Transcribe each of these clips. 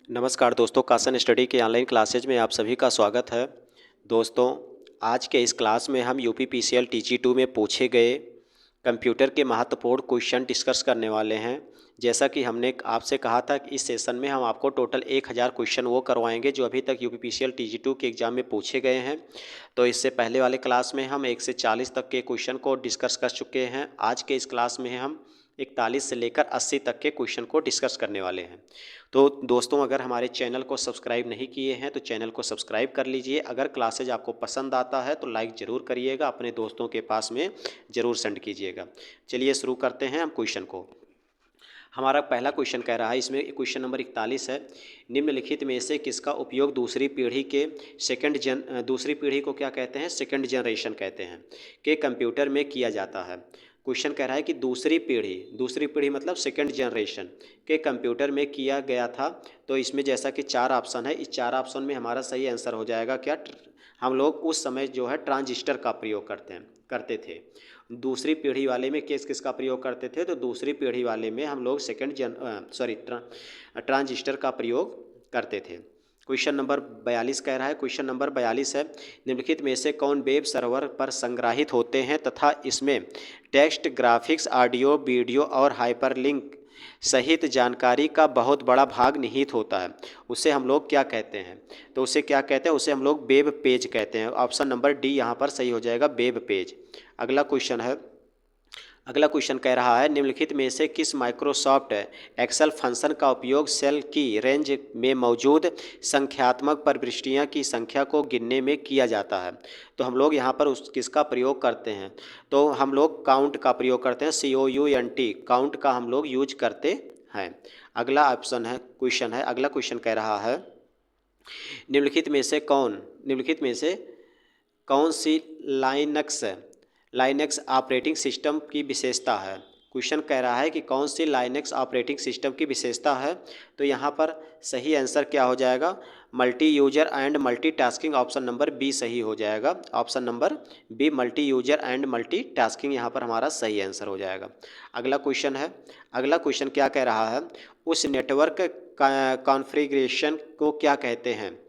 नमस्कार दोस्तों, कासन स्टडी के ऑनलाइन क्लासेज में आप सभी का स्वागत है। दोस्तों, आज के इस क्लास में हम यूपीपीसीएल टीजी 2 में पूछे गए कंप्यूटर के महत्वपूर्ण क्वेश्चन डिस्कस करने वाले हैं। जैसा कि हमने आपसे कहा था कि इस सेशन में हम आपको टोटल 1000 क्वेश्चन वो करवाएंगे जो अभी तक यूपीपीसीएल टीजी 2 के एग्ज़ाम में पूछे गए हैं। तो इससे पहले वाले क्लास में हम 1 से 40 तक के क्वेश्चन को डिस्कस कर चुके हैं। आज के इस क्लास में हम 41 से लेकर 80 तक के क्वेश्चन को डिस्कस करने वाले हैं। तो दोस्तों, अगर हमारे चैनल को सब्सक्राइब नहीं किए हैं तो चैनल को सब्सक्राइब कर लीजिए। अगर क्लासेज आपको पसंद आता है तो लाइक ज़रूर करिएगा, अपने दोस्तों के पास में ज़रूर सेंड कीजिएगा। चलिए शुरू करते हैं हम क्वेश्चन को। हमारा पहला क्वेश्चन कह रहा है, इसमें क्वेश्चन नंबर 41 है। निम्नलिखित में से किसका उपयोग दूसरी पीढ़ी को क्या कहते हैं, सेकंड जनरेशन कहते हैं, के कंप्यूटर में किया जाता है। क्वेश्चन कह रहा है कि दूसरी पीढ़ी मतलब सेकंड जनरेशन के कंप्यूटर में किया गया था। तो इसमें जैसा कि 4 ऑप्शन है, इस 4 ऑप्शन में हमारा सही आंसर हो जाएगा क्या, हम लोग उस समय जो है ट्रांजिस्टर का प्रयोग करते थे। दूसरी पीढ़ी वाले में किसका प्रयोग करते थे, तो दूसरी पीढ़ी वाले में हम लोग ट्रांजिस्टर का प्रयोग करते थे। क्वेश्चन नंबर 42 कह रहा है, क्वेश्चन नंबर 42 है, निम्नलिखित में से कौन वेब सर्वर पर संग्रहित होते हैं तथा इसमें टेक्स्ट, ग्राफिक्स, ऑडियो, वीडियो और हाइपरलिंक सहित जानकारी का बहुत बड़ा भाग निहित होता है, उसे हम लोग क्या कहते हैं। तो उसे क्या कहते हैं, उसे हम लोग वेब पेज कहते हैं। ऑप्शन नंबर डी यहाँ पर सही हो जाएगा, वेब पेज। अगला क्वेश्चन कह रहा है, निम्नलिखित में से किस माइक्रोसॉफ्ट एक्सेल फंक्शन का उपयोग सेल की रेंज में मौजूद संख्यात्मक प्रविष्टियां की संख्या को गिनने में किया जाता है। तो हम लोग यहाँ पर किसका प्रयोग करते हैं, तो हम लोग काउंट का प्रयोग करते हैं, COUNT, काउंट का हम लोग यूज करते हैं। अगला क्वेश्चन कह रहा है, निम्नलिखित में से कौन सी लाइनक्स ऑपरेटिंग सिस्टम की विशेषता है। क्वेश्चन कह रहा है कि कौन सी लाइनक्स ऑपरेटिंग सिस्टम की विशेषता है। तो यहाँ पर सही आंसर क्या हो जाएगा, multi user and multitasking. Option number B सही हो जाएगा, option number B multi user and multitasking यहाँ पर हमारा सही आंसर हो जाएगा। अगला क्वेश्चन क्या कह रहा है, उस नेटवर्क कॉन्फ़िगरेशन को क्या कहते हैं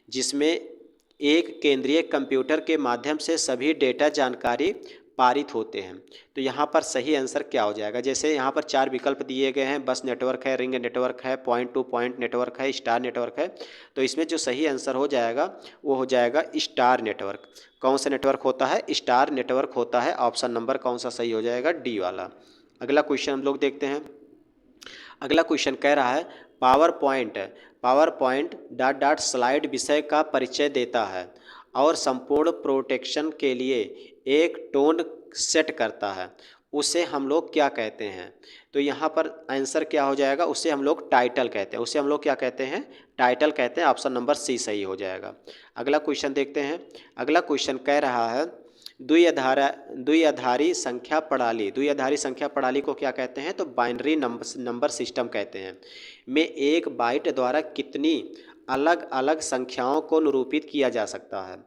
जिसमें एक केंद्रीय कंप्यूटर के माध्यम से सभी डेटा जानकारी पारित होते हैं। तो यहाँ पर सही आंसर क्या हो जाएगा, जैसे यहाँ पर 4 विकल्प दिए गए हैं, बस नेटवर्क है, रिंग नेटवर्क है, पॉइंट टू पॉइंट नेटवर्क है, स्टार नेटवर्क है। तो इसमें जो सही आंसर हो जाएगा वो हो जाएगा स्टार नेटवर्क। कौन सा नेटवर्क होता है, स्टार नेटवर्क होता है। ऑप्शन नंबर कौन सा सही हो जाएगा, डी वाला। अगला क्वेश्चन हम लोग देखते हैं। अगला क्वेश्चन कह रहा है, पावर पॉइंट स्लाइड विषय का परिचय देता है और संपूर्ण प्रोटेक्शन के लिए एक टोन सेट करता है, उसे हम लोग क्या कहते हैं। तो यहाँ पर आंसर क्या हो जाएगा, उसे हम लोग टाइटल कहते हैं। उसे हम लोग क्या कहते हैं, टाइटल कहते हैं। ऑप्शन नंबर सी सही हो जाएगा। अगला क्वेश्चन देखते हैं। अगला क्वेश्चन कह रहा है, द्विआधारी संख्या प्रणाली को क्या कहते हैं, तो बाइनरी नंबर सिस्टम कहते हैं। में एक बाइट द्वारा कितनी अलग अलग संख्याओं को निरूपित किया जा सकता है।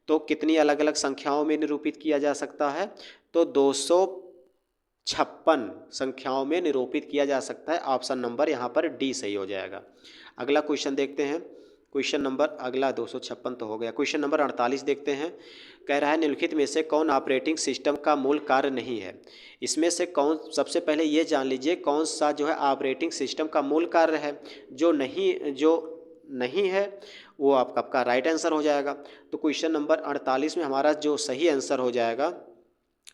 तो कितनी अलग अलग संख्याओं में निरूपित किया जा सकता है, तो 256 संख्याओं में निरूपित किया जा सकता है। ऑप्शन नंबर यहाँ पर डी सही हो जाएगा। अगला क्वेश्चन देखते हैं। अगला 256 तो हो गया। क्वेश्चन नंबर 48 देखते हैं। कह रहा है, निम्नलिखित में से कौन ऑपरेटिंग सिस्टम का मूल कार्य नहीं है। इसमें से कौन, सबसे पहले ये जान लीजिए कौन सा जो है ऑपरेटिंग सिस्टम का मूल कार्य है। जो नहीं है वो आपका राइट आंसर हो जाएगा। तो क्वेश्चन नंबर 48 में हमारा जो सही आंसर हो जाएगा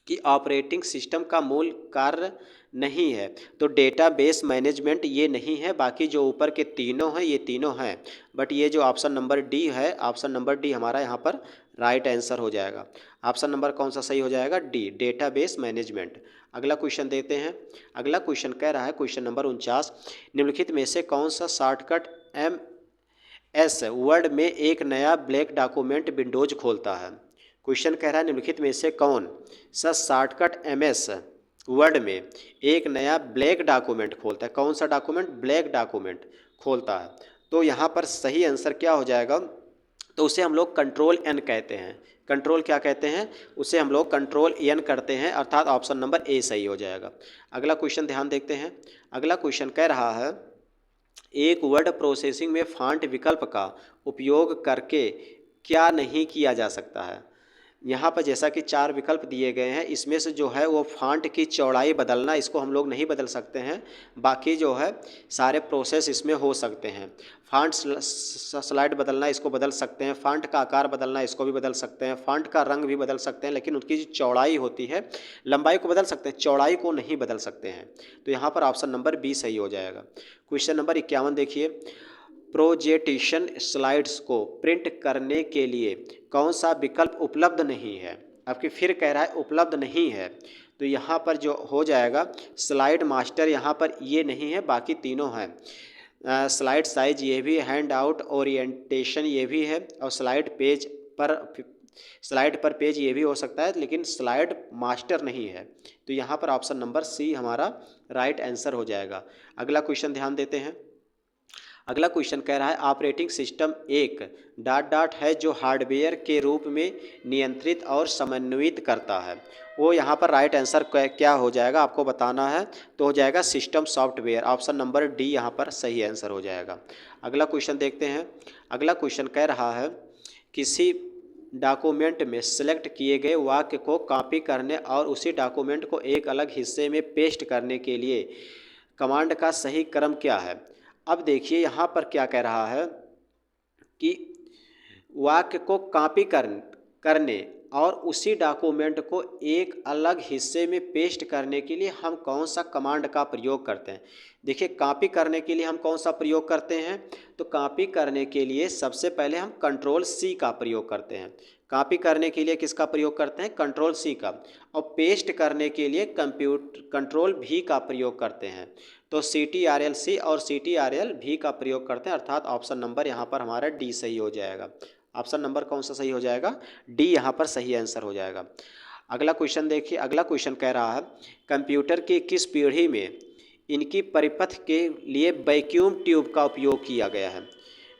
कि ऑपरेटिंग सिस्टम का मूल कार्य नहीं है, तो डेटाबेस मैनेजमेंट ये नहीं है। बाकी जो ऊपर के तीनों हैं ये तीनों हैं, बट ये जो ऑप्शन नंबर डी है, ऑप्शन नंबर डी हमारा यहाँ पर राइट आंसर हो जाएगा। ऑप्शन नंबर कौन सा सही हो जाएगा, डी, डेटाबेस मैनेजमेंट। अगला क्वेश्चन देते हैं। अगला क्वेश्चन कह रहा है, क्वेश्चन नंबर 49, निम्नलिखित में से कौन सा शॉर्टकट MS वर्ड में एक नया ब्लैक डॉक्यूमेंट विंडोज खोलता है। क्वेश्चन कह रहा है, निम्नलिखित में से कौन सा शॉर्टकट MS वर्ड में एक नया ब्लैक डॉक्यूमेंट खोलता है। कौन सा डॉक्यूमेंट, ब्लैक डॉक्यूमेंट खोलता है। तो यहाँ पर सही आंसर क्या हो जाएगा, तो उसे हम लोग कंट्रोल N कहते हैं। कंट्रोल क्या कहते हैं, उसे हम लोग कंट्रोल N करते हैं, अर्थात ऑप्शन नंबर ए सही हो जाएगा। अगला क्वेश्चन ध्यान देखते हैं। अगला क्वेश्चन कह रहा है, एक वर्ड प्रोसेसिंग में फ़ॉन्ट विकल्प का उपयोग करके क्या नहीं किया जा सकता है। यहाँ पर जैसा कि 4 विकल्प दिए गए हैं, इसमें से जो है वो फ़ॉन्ट की चौड़ाई बदलना, इसको हम लोग नहीं बदल सकते हैं। बाकी जो है सारे प्रोसेस इसमें हो सकते हैं। फ़ॉन्ट स्लाइड बदलना, इसको बदल सकते हैं। फ़ॉन्ट का आकार बदलना, इसको भी बदल सकते हैं। फ़ॉन्ट का रंग भी बदल सकते हैं, लेकिन उनकी जो चौड़ाई होती है, लंबाई को बदल सकते हैं, चौड़ाई को नहीं बदल सकते हैं। तो यहाँ पर ऑप्शन नंबर बी सही हो जाएगा। क्वेश्चन नंबर 51 देखिए, प्रोजेटेशन स्लाइड्स को प्रिंट करने के लिए कौन सा विकल्प उपलब्ध नहीं है। आपकी फिर कह रहा है उपलब्ध नहीं है, तो यहाँ पर जो हो जाएगा स्लाइड मास्टर, यहाँ पर ये नहीं है, बाकी तीनों हैं। स्लाइड साइज ये भी, हैंड आउट ओरिएंटेशन ये भी है, और स्लाइड पर पेज ये भी हो सकता है, लेकिन स्लाइड मास्टर नहीं है। तो यहाँ पर ऑप्शन नंबर सी हमारा राइट आंसर हो जाएगा। अगला क्वेश्चन ध्यान देते हैं। अगला क्वेश्चन कह रहा है ऑपरेटिंग सिस्टम एक डॉट डॉट है जो हार्डवेयर के रूप में नियंत्रित और समन्वित करता है। वो यहाँ पर राइट आंसर क्या हो जाएगा आपको बताना है, तो हो जाएगा system software. Option number D यहाँ पर सही आंसर हो जाएगा। अगला क्वेश्चन देखते हैं। अगला क्वेश्चन कह रहा है किसी डॉक्यूमेंट में सेलेक्ट किए गए वाक्य को कॉपी करने और उसी डॉक्यूमेंट को एक अलग हिस्से में पेस्ट करने के लिए कमांड का सही क्रम क्या है। अब देखिए यहाँ पर क्या कह रहा है कि वाक्य को कॉपी करने और उसी डॉक्यूमेंट को एक अलग हिस्से में पेस्ट करने के लिए हम कौन सा कमांड का प्रयोग करते हैं। देखिए कॉपी करने के लिए हम कौन सा प्रयोग करते हैं, तो कॉपी करने के लिए सबसे पहले हम कंट्रोल सी का प्रयोग करते हैं। कॉपी करने के लिए किसका प्रयोग करते हैं, कंट्रोल सी का। और पेस्ट करने के लिए कंट्रोल भी का प्रयोग करते हैं। तो CTRL सी और CTRL भी का प्रयोग करते हैं, अर्थात ऑप्शन नंबर यहाँ पर हमारा डी सही हो जाएगा। ऑप्शन नंबर कौन सा सही हो जाएगा, डी यहाँ पर सही आंसर हो जाएगा। अगला क्वेश्चन देखिए। अगला क्वेश्चन कह रहा है कंप्यूटर की किस पीढ़ी में इनकी परिपथ के लिए वैक्यूम ट्यूब का उपयोग किया गया है।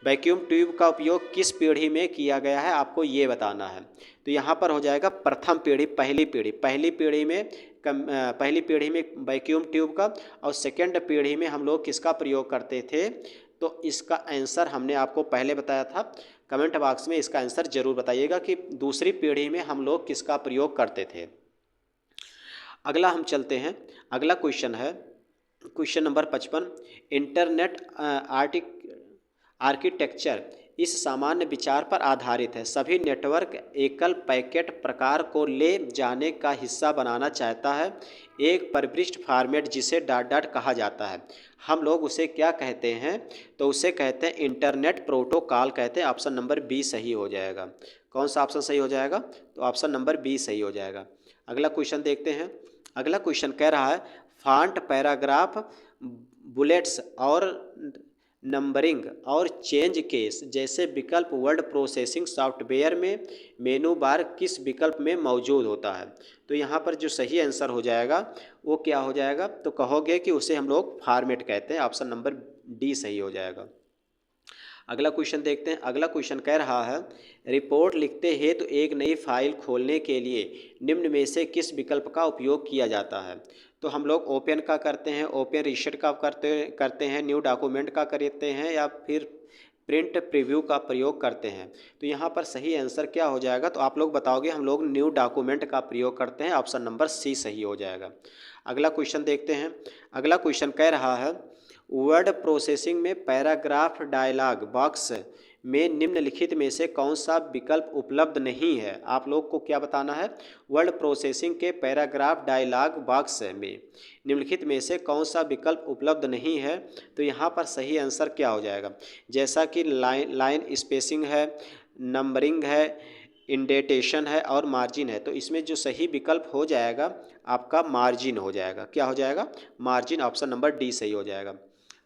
वैक्यूम ट्यूब का उपयोग किस पीढ़ी में किया गया है आपको ये बताना है। तो यहाँ पर हो जाएगा प्रथम पीढ़ी, पहली पीढ़ी में वैक्यूम ट्यूब का, और सेकेंड पीढ़ी में हम लोग किसका प्रयोग करते थे। तो इसका आंसर हमने आपको पहले बताया था। कमेंट बॉक्स में इसका आंसर जरूर बताइएगा कि दूसरी पीढ़ी में हम लोग किसका प्रयोग करते थे। अगला हम चलते हैं। अगला क्वेश्चन है क्वेश्चन नंबर 55। इंटरनेट आर्किटेक्चर इस सामान्य विचार पर आधारित है, सभी नेटवर्क एकल पैकेट प्रकार को ले जाने का हिस्सा बनाना चाहता है, एक परिपृष्ठ फॉर्मेट जिसे डॉट डॉट कहा जाता है। हम लोग उसे क्या कहते हैं, तो उसे कहते हैं इंटरनेट प्रोटोकॉल कहते हैं। ऑप्शन नंबर बी सही हो जाएगा। कौन सा ऑप्शन सही हो जाएगा, तो ऑप्शन नंबर बी सही हो जाएगा। अगला क्वेश्चन देखते हैं। अगला क्वेश्चन कह रहा है फॉन्ट, पैराग्राफ, बुलेट्स और नंबरिंग और चेंज केस जैसे विकल्प वर्ड प्रोसेसिंग सॉफ्टवेयर में मेनू बार किस विकल्प में मौजूद होता है। तो यहाँ पर जो सही आंसर हो जाएगा वो क्या हो जाएगा, तो कहोगे कि उसे हम लोग फॉर्मेट कहते हैं। ऑप्शन नंबर डी सही हो जाएगा। अगला क्वेश्चन देखते हैं। अगला क्वेश्चन कह रहा है रिपोर्ट लिखते हैं तो एक नई फाइल खोलने के लिए निम्न में से किस विकल्प का उपयोग किया जाता है। तो हम लोग ओपन का करते हैं, ओपन रीसेट का करते हैं, न्यू डॉक्यूमेंट का करते हैं, या फिर प्रिंट प्रीव्यू का प्रयोग करते हैं। तो यहाँ पर सही आंसर क्या हो जाएगा, तो आप लोग बताओगे हम लोग न्यू डॉक्यूमेंट का प्रयोग करते हैं। ऑप्शन नंबर सी सही हो जाएगा। अगला क्वेश्चन देखते हैं। अगला क्वेश्चन कह रहा है वर्ड प्रोसेसिंग में पैराग्राफ डायलॉग बॉक्स में निम्नलिखित में से कौन सा विकल्प उपलब्ध नहीं है। आप लोग को क्या बताना है, वर्ड प्रोसेसिंग के पैराग्राफ डायलॉग बॉक्स में निम्नलिखित में से कौन सा विकल्प उपलब्ध नहीं है। तो यहाँ पर सही आंसर क्या हो जाएगा, जैसा कि लाइन स्पेसिंग है, नंबरिंग है, इंडेंटेशन है और मार्जिन है। तो इसमें जो सही विकल्प हो जाएगा आपका मार्जिन हो जाएगा। क्या हो जाएगा, मार्जिन। ऑप्शन नंबर डी सही हो जाएगा।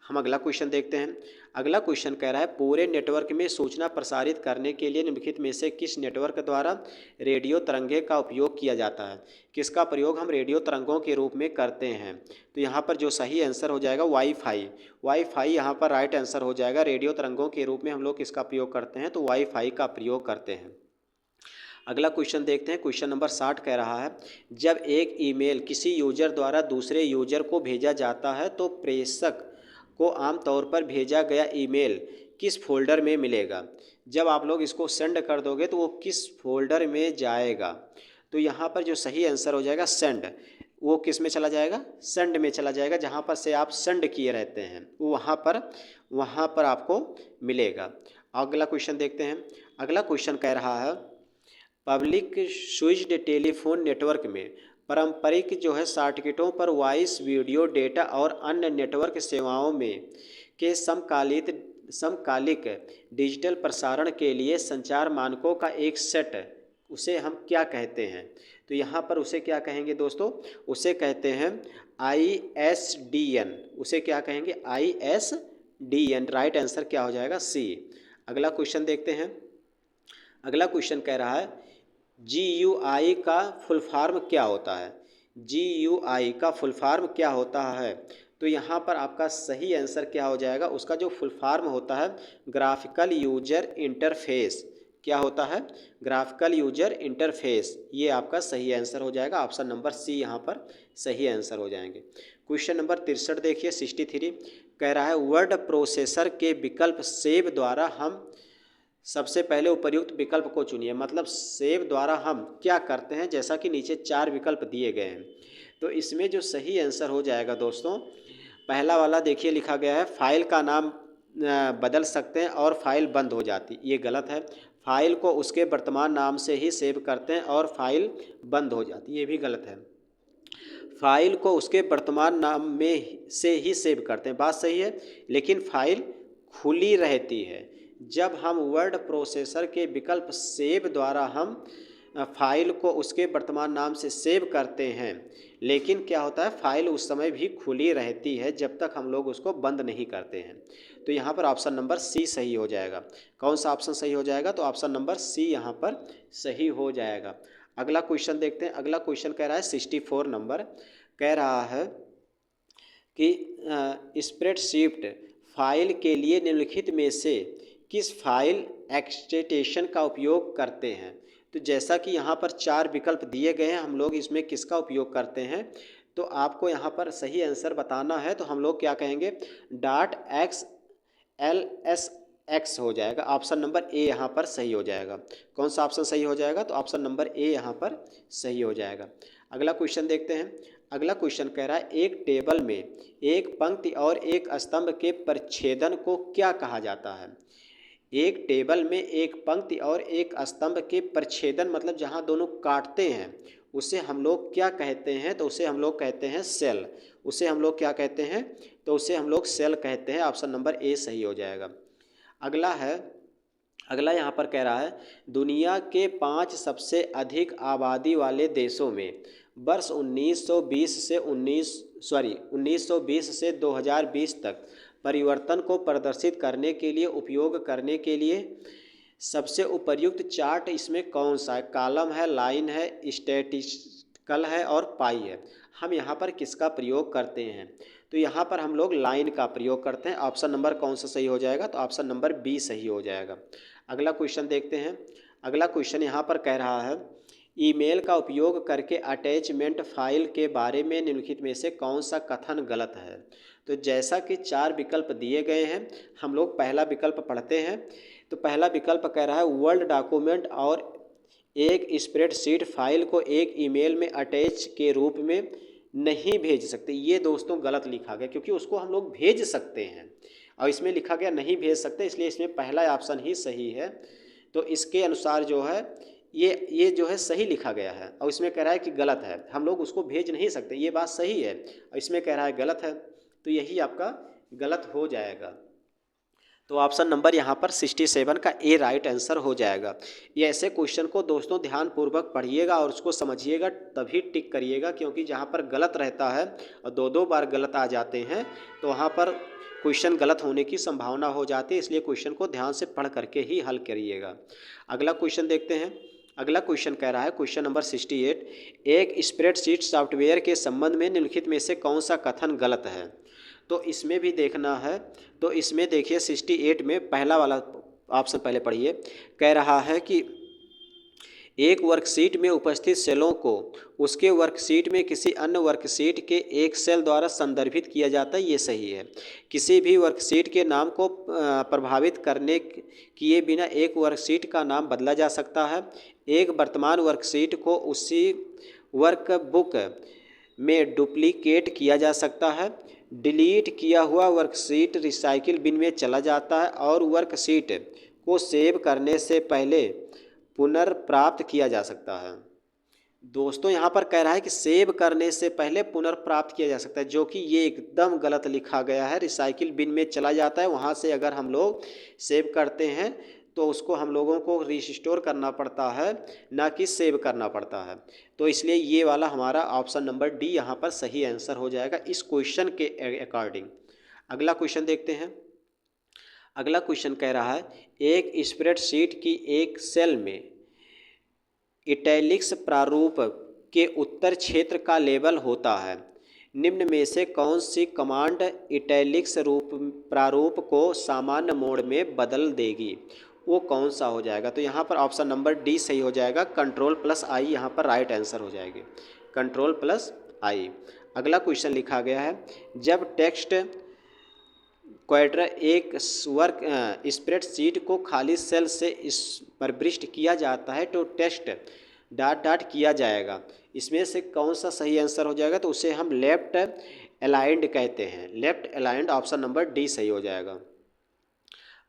हम अगला क्वेश्चन देखते हैं। अगला क्वेश्चन कह रहा है पूरे नेटवर्क में सूचना प्रसारित करने के लिए निम्नलिखित में से किस नेटवर्क द्वारा रेडियो तरंगे का उपयोग किया जाता है। किसका प्रयोग हम रेडियो तरंगों के रूप में करते हैं। तो यहाँ पर जो सही आंसर हो जाएगा वाईफाई यहाँ पर राइट आंसर हो जाएगा। रेडियो तरंगों के रूप में हम लोग किसका प्रयोग करते हैं, तो वाईफाई का प्रयोग करते हैं। अगला क्वेश्चन देखते हैं। क्वेश्चन नंबर 60 कह रहा है जब एक ईमेल किसी यूजर द्वारा दूसरे यूजर को भेजा जाता है तो प्रेषक को आमतौर पर भेजा गया ईमेल किस फोल्डर में मिलेगा। जब आप लोग इसको सेंड कर दोगे तो वो किस फोल्डर में जाएगा। तो यहाँ पर जो सही आंसर हो जाएगा सेंड, वो किस में चला जाएगा, सेंड में चला जाएगा। जहाँ पर से आप सेंड किए रहते हैं वो वहाँ पर आपको मिलेगा। अगला क्वेश्चन देखते हैं। अगला क्वेश्चन कह रहा है पब्लिक स्विच्ड टेलीफोन नेटवर्क में पारंपरिक जो है सर्किटों पर वॉइस वीडियो डेटा और अन्य नेटवर्क सेवाओं में के समकालिक डिजिटल प्रसारण के लिए संचार मानकों का एक सेट, उसे हम क्या कहते हैं। तो यहाँ पर उसे क्या कहेंगे दोस्तों, उसे कहते हैं ISDN। उसे क्या कहेंगे, ISDN। राइट आंसर क्या हो जाएगा, सी। अगला क्वेश्चन देखते हैं। अगला क्वेश्चन कह रहा है GUI का फुल फॉर्म क्या होता है। GUI का फुल फॉर्म क्या होता है। तो यहाँ पर आपका सही आंसर क्या हो जाएगा, उसका जो फुल फॉर्म होता है ग्राफिकल यूजर इंटरफेस। क्या होता है, ग्राफिकल यूजर इंटरफेस। ये आपका सही आंसर हो जाएगा। ऑप्शन नंबर सी यहाँ पर सही आंसर हो जाएंगे। क्वेश्चन नंबर 63 देखिए 63 कह रहा है वर्ड प्रोसेसर के विकल्प सेव द्वारा हम सबसे पहले उपर्युक्त विकल्प को चुनिए। मतलब सेव द्वारा हम क्या करते हैं, जैसा कि नीचे 4 विकल्प दिए गए हैं। तो इसमें जो सही आंसर हो जाएगा दोस्तों, पहला वाला देखिए लिखा गया है फाइल का नाम बदल सकते हैं और फाइल बंद हो जाती। ये गलत है। फाइल को उसके वर्तमान नाम से ही सेव करते हैं और फाइल बंद हो जाती, ये भी गलत है। फाइल को उसके वर्तमान नाम में से ही सेव करते हैं, बात सही है, लेकिन फाइल खुली रहती है। जब हम वर्ड प्रोसेसर के विकल्प सेव द्वारा हम फाइल को उसके वर्तमान नाम से सेव करते हैं, लेकिन क्या होता है फाइल उस समय भी खुली रहती है जब तक हम लोग उसको बंद नहीं करते हैं। तो यहाँ पर ऑप्शन नंबर सी सही हो जाएगा। कौन सा ऑप्शन सही हो जाएगा, तो ऑप्शन नंबर सी यहाँ पर सही हो जाएगा। अगला क्वेश्चन देखते हैं। अगला क्वेश्चन कह रहा है 64 नंबर कह रहा है कि स्प्रेडशीट फाइल के लिए निम्नलिखित में से किस फाइल एक्सटेंशन का उपयोग करते हैं। तो जैसा कि यहाँ पर 4 विकल्प दिए गए हैं, हम लोग इसमें किसका उपयोग करते हैं। तो आपको यहाँ पर सही आंसर बताना है, तो हम लोग क्या कहेंगे .xlsx हो जाएगा। ऑप्शन नंबर ए यहाँ पर सही हो जाएगा। कौन सा ऑप्शन सही हो जाएगा, तो ऑप्शन नंबर ए यहाँ पर सही हो जाएगा। अगला क्वेश्चन देखते हैं। अगला क्वेश्चन कह रहा है एक टेबल में एक पंक्ति और एक स्तंभ के परिच्छेदन को क्या कहा जाता है। एक टेबल में एक पंक्ति और एक स्तंभ के परिच्छेदन मतलब जहाँ दोनों काटते हैं उसे हम लोग क्या कहते हैं, तो उसे हम लोग कहते हैं सेल। उसे हम लोग क्या कहते हैं, तो उसे हम लोग सेल कहते हैं। ऑप्शन नंबर ए सही हो जाएगा। अगला यहाँ पर कह रहा है दुनिया के 5 सबसे अधिक आबादी वाले देशों में वर्ष 1920 से 2020 तक परिवर्तन को प्रदर्शित करने के लिए उपयोग करने के लिए सबसे उपयुक्त चार्ट इसमें कौन सा है। कॉलम है, लाइन है, स्टैटिस्टिकल है और पाई है। हम यहाँ पर किसका प्रयोग करते हैं, तो यहाँ पर हम लोग लाइन का प्रयोग करते हैं। ऑप्शन नंबर कौन सा सही हो जाएगा, तो ऑप्शन नंबर बी सही हो जाएगा। अगला क्वेश्चन देखते हैं। अगला क्वेश्चन यहाँ पर कह रहा है ईमेल का उपयोग करके अटैचमेंट फाइल के बारे में निम्नलिखित में से कौन सा कथन गलत है। तो जैसा कि 4 विकल्प दिए गए हैं, हम लोग पहला विकल्प पढ़ते हैं। तो पहला विकल्प कह रहा है वर्ड डॉक्यूमेंट और एक स्प्रेडशीट फाइल को एक ईमेल में अटैच के रूप में नहीं भेज सकते। ये दोस्तों गलत लिखा गया, क्योंकि उसको हम लोग भेज सकते हैं और इसमें लिखा गया नहीं भेज सकते, इसलिए इसमें पहला ऑप्शन ही सही है। तो इसके अनुसार जो है ये जो है सही लिखा गया है, और इसमें कह रहा है कि गलत है, हम लोग उसको भेज नहीं सकते, ये बात सही है, और इसमें कह रहा है गलत है, तो यही आपका गलत हो जाएगा। तो ऑप्शन नंबर यहाँ पर 67 का ए राइट आंसर हो जाएगा। ये ऐसे क्वेश्चन को दोस्तों ध्यानपूर्वक पढ़िएगा और उसको समझिएगा, तभी टिक करिएगा, क्योंकि जहाँ पर गलत रहता है और 2 बार गलत आ जाते हैं तो वहाँ पर क्वेश्चन गलत होने की संभावना हो जाती है। इसलिए क्वेश्चन को ध्यान से पढ़ करके ही हल करिएगा। अगला क्वेश्चन देखते हैं। अगला क्वेश्चन कह रहा है क्वेश्चन नंबर 68 एक स्प्रेडशीट सॉफ्टवेयर के संबंध में निम्नलिखित में से कौन सा कथन गलत है। तो इसमें भी देखना है। तो इसमें देखिए 68 में पहला वाला ऑप्शन पहले पढ़िए। कह रहा है कि एक वर्कशीट में उपस्थित सेलों को उसके वर्कशीट में किसी अन्य वर्कशीट के एक सेल द्वारा संदर्भित किया जाता है, ये सही है। किसी भी वर्कशीट के नाम को प्रभावित करने किए बिना एक वर्कशीट का नाम बदला जा सकता है। एक वर्तमान वर्कशीट को उसी वर्कबुक में डुप्लीकेट किया जा सकता है। डिलीट किया हुआ वर्कशीट रिसाइकिल बिन में चला जाता है और वर्कशीट को सेव करने से पहले पुनर्प्राप्त किया जा सकता है। दोस्तों यहाँ पर कह रहा है कि सेव करने से पहले पुनर्प्राप्त किया जा सकता है, जो कि ये एकदम गलत लिखा गया है। रिसाइकिल बिन में चला जाता है, वहाँ से अगर हम लोग सेव करते हैं तो उसको हम लोगों को रिस्टोर करना पड़ता है, ना कि सेव करना पड़ता है। तो इसलिए ये वाला हमारा ऑप्शन नंबर डी यहाँ पर सही आंसर हो जाएगा इस क्वेश्चन के अकॉर्डिंग। अगला क्वेश्चन देखते हैं। अगला क्वेश्चन कह रहा है एक स्प्रेडशीट की एक सेल में इटैलिक्स प्रारूप के उत्तर क्षेत्र का लेबल होता है। निम्न में से कौन सी कमांड इटैलिक्स प्रारूप को सामान्य मोड में बदल देगी, वो कौन सा हो जाएगा? तो यहाँ पर ऑप्शन नंबर डी सही हो जाएगा। Ctrl+I यहाँ पर राइट आंसर हो जाएगी, Ctrl+I। अगला क्वेश्चन लिखा गया है जब टेक्स्ट क्वाड्र एक वर्क स्प्रेडशीट को खाली सेल से इस प्रविष्ट किया जाता है तो टेक्स्ट डॉट डॉट किया जाएगा। इसमें से कौन सा सही आंसर हो जाएगा? तो उसे हम लेफ्ट अलाइंड कहते हैं। Left aligned option number D सही हो जाएगा।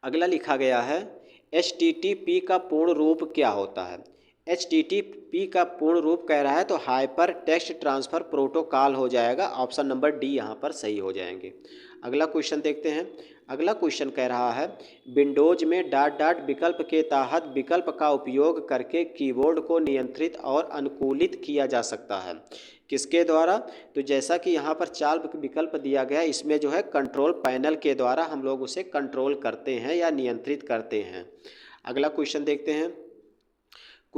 अगला लिखा गया है HTTP का पूर्ण रूप क्या होता है? HTTP का पूर्ण रूप कह रहा है तो हाइपर टेक्स्ट ट्रांसफ़र प्रोटोकॉल हो जाएगा। ऑप्शन नंबर डी यहाँ पर सही हो जाएंगे। अगला क्वेश्चन देखते हैं। अगला क्वेश्चन कह रहा है विंडोज में डॉट डॉट विकल्प के तहत विकल्प का उपयोग करके कीबोर्ड को नियंत्रित और अनुकूलित किया जा सकता है, किसके द्वारा? तो जैसा कि यहाँ पर 4 विकल्प दिया गया है, इसमें जो है कंट्रोल पैनल के द्वारा हम लोग उसे कंट्रोल करते हैं या नियंत्रित करते हैं। अगला क्वेश्चन देखते हैं।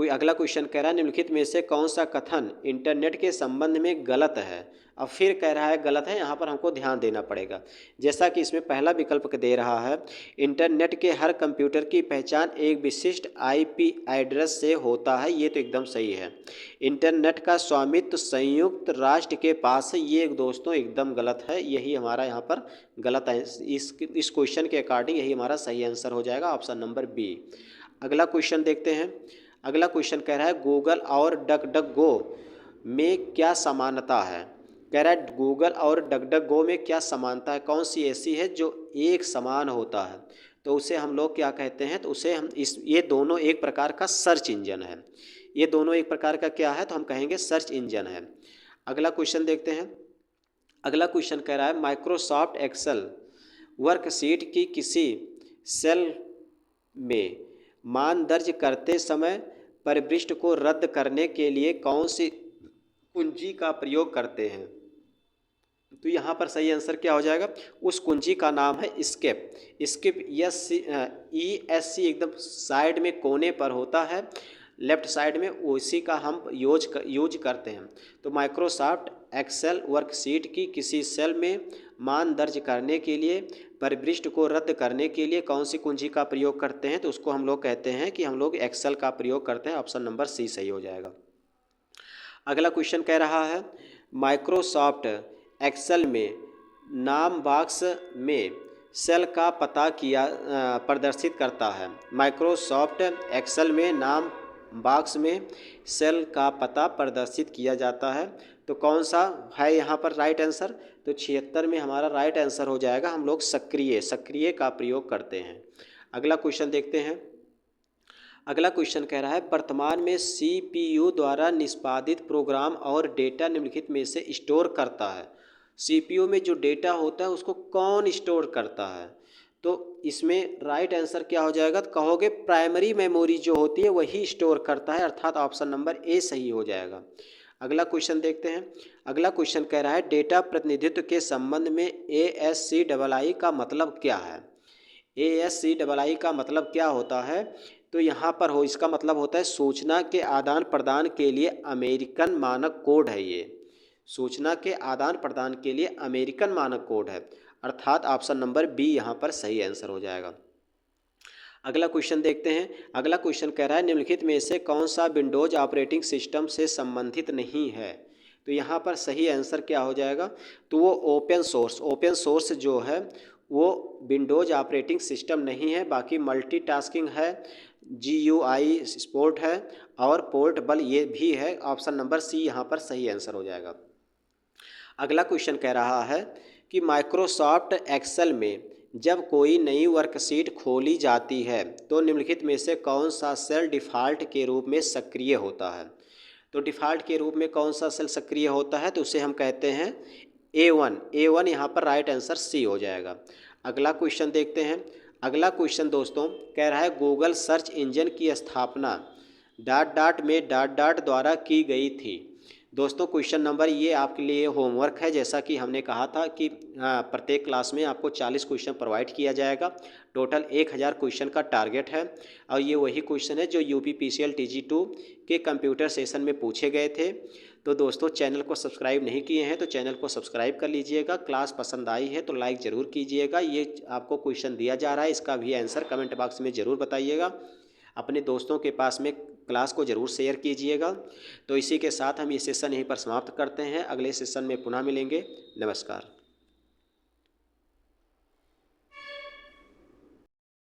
अगला क्वेश्चन कह रहा है निम्नलिखित में से कौन सा कथन इंटरनेट के संबंध में गलत है? अब फिर कह रहा है गलत है, यहाँ पर हमको ध्यान देना पड़ेगा। जैसा कि इसमें पहला विकल्प दे रहा है इंटरनेट के हर कंप्यूटर की पहचान एक विशिष्ट IP एड्रेस से होता है, ये तो एकदम सही है। इंटरनेट का स्वामित्व संयुक्त राष्ट्र के पास है, ये दोस्तों एकदम गलत है। यही हमारा यहाँ पर गलत है। इस क्वेश्चन के अकॉर्डिंग यही हमारा सही आंसर हो जाएगा, ऑप्शन नंबर बी। अगला क्वेश्चन देखते हैं। अगला क्वेश्चन कह रहा है गूगल और डकडकगो में क्या समानता है? कह रहा है गूगल और डकडकगो में क्या समानता है, कौन सी ऐसी है जो एक समान होता है? तो उसे हम लोग क्या कहते हैं? तो उसे हम ये दोनों एक प्रकार का सर्च इंजन है। ये दोनों एक प्रकार का क्या है? तो हम कहेंगे सर्च इंजन है। अगला क्वेश्चन देखते हैं। अगला क्वेश्चन कह रहा है माइक्रोसॉफ्ट एक्सेल वर्कशीट की किसी सेल में मान दर्ज करते समय परिपृष्ठ को रद्द करने के लिए कौन सी कुंजी का प्रयोग करते हैं? तो यहाँ पर सही आंसर क्या हो जाएगा? उस कुंजी का नाम है एस्केप। एस्केप ESC एकदम साइड में कोने पर होता है, लेफ्ट साइड में, उसी का हम यूज करते हैं। तो माइक्रोसॉफ्ट एक्सेल वर्कशीट की किसी सेल में मान दर्ज करने के लिए परिपृष्ठ को रद्द करने के लिए कौन सी कुंजी का प्रयोग करते हैं? तो उसको हम लोग कहते हैं कि हम लोग एक्सेल का प्रयोग करते हैं। ऑप्शन नंबर सी सही हो जाएगा। अगला क्वेश्चन कह रहा है माइक्रोसॉफ्ट एक्सेल में नाम बॉक्स में सेल का पता प्रदर्शित करता है। माइक्रोसॉफ्ट एक्सेल में नाम बॉक्स में सेल का पता प्रदर्शित किया जाता है। तो कौन सा है यहाँ पर राइट आंसर? तो 76 में हमारा राइट आंसर हो जाएगा। हम लोग सक्रिय का प्रयोग करते हैं। अगला क्वेश्चन देखते हैं। अगला क्वेश्चन कह रहा है वर्तमान में CPU द्वारा निष्पादित प्रोग्राम और डेटा निम्नलिखित में से स्टोर करता है। CPU में जो डेटा होता है उसको कौन स्टोर करता है? तो इसमें राइट आंसर क्या हो जाएगा? तो कहोगे प्राइमरी मेमोरी जो होती है वही स्टोर करता है, अर्थात ऑप्शन नंबर ए सही हो जाएगा। अगला क्वेश्चन देखते हैं। अगला क्वेश्चन कह रहा है डेटा प्रतिनिधित्व के संबंध में ASCII का मतलब क्या है? ASCII का मतलब क्या होता है? तो यहाँ पर इसका मतलब होता है सूचना के आदान प्रदान के लिए अमेरिकन मानक कोड है। ये सूचना के आदान प्रदान के लिए अमेरिकन मानक कोड है, अर्थात ऑप्शन नंबर बी यहाँ पर सही आंसर हो जाएगा। अगला क्वेश्चन देखते हैं। अगला क्वेश्चन कह रहा है निम्नलिखित में से कौन सा विंडोज ऑपरेटिंग सिस्टम से संबंधित नहीं है। तो यहाँ पर सही आंसर क्या हो जाएगा, तो वो ओपन सोर्स जो है वो विंडोज ऑपरेटिंग सिस्टम नहीं है। बाकी मल्टीटास्किंग है, GUI सपोर्ट है और पोर्टेबल ये भी है। ऑप्शन नंबर सी यहाँ पर सही आंसर हो जाएगा। अगला क्वेश्चन कह रहा है कि माइक्रोसॉफ्ट एक्सेल में जब कोई नई वर्कशीट खोली जाती है तो निम्नलिखित में से कौन सा सेल डिफ़ॉल्ट के रूप में सक्रिय होता है। तो डिफ़ॉल्ट के रूप में कौन सा सेल सक्रिय होता है, तो उसे हम कहते हैं A1 यहाँ पर राइट आंसर सी हो जाएगा। अगला क्वेश्चन देखते हैं। अगला क्वेश्चन दोस्तों कह रहा है गूगल सर्च इंजन की स्थापना ... में ... द्वारा की गई थी। दोस्तों क्वेश्चन नंबर ये आपके लिए होमवर्क है। जैसा कि हमने कहा था कि प्रत्येक क्लास में आपको 40 क्वेश्चन प्रोवाइड किया जाएगा। टोटल 1000 क्वेश्चन का टारगेट है और ये वही क्वेश्चन है जो UPPCL TG2 के कंप्यूटर सेशन में पूछे गए थे। तो दोस्तों चैनल को सब्सक्राइब नहीं किए हैं तो चैनल को सब्सक्राइब कर लीजिएगा। क्लास पसंद आई है तो लाइक ज़रूर कीजिएगा। ये आपको क्वेश्चन दिया जा रहा है, इसका भी आंसर कमेंट बॉक्स में ज़रूर बताइएगा। अपने दोस्तों के पास में क्लास को ज़रूर शेयर कीजिएगा। तो इसी के साथ हम ये सेशन यहीं पर समाप्त करते हैं। अगले सेशन में पुनः मिलेंगे। नमस्कार।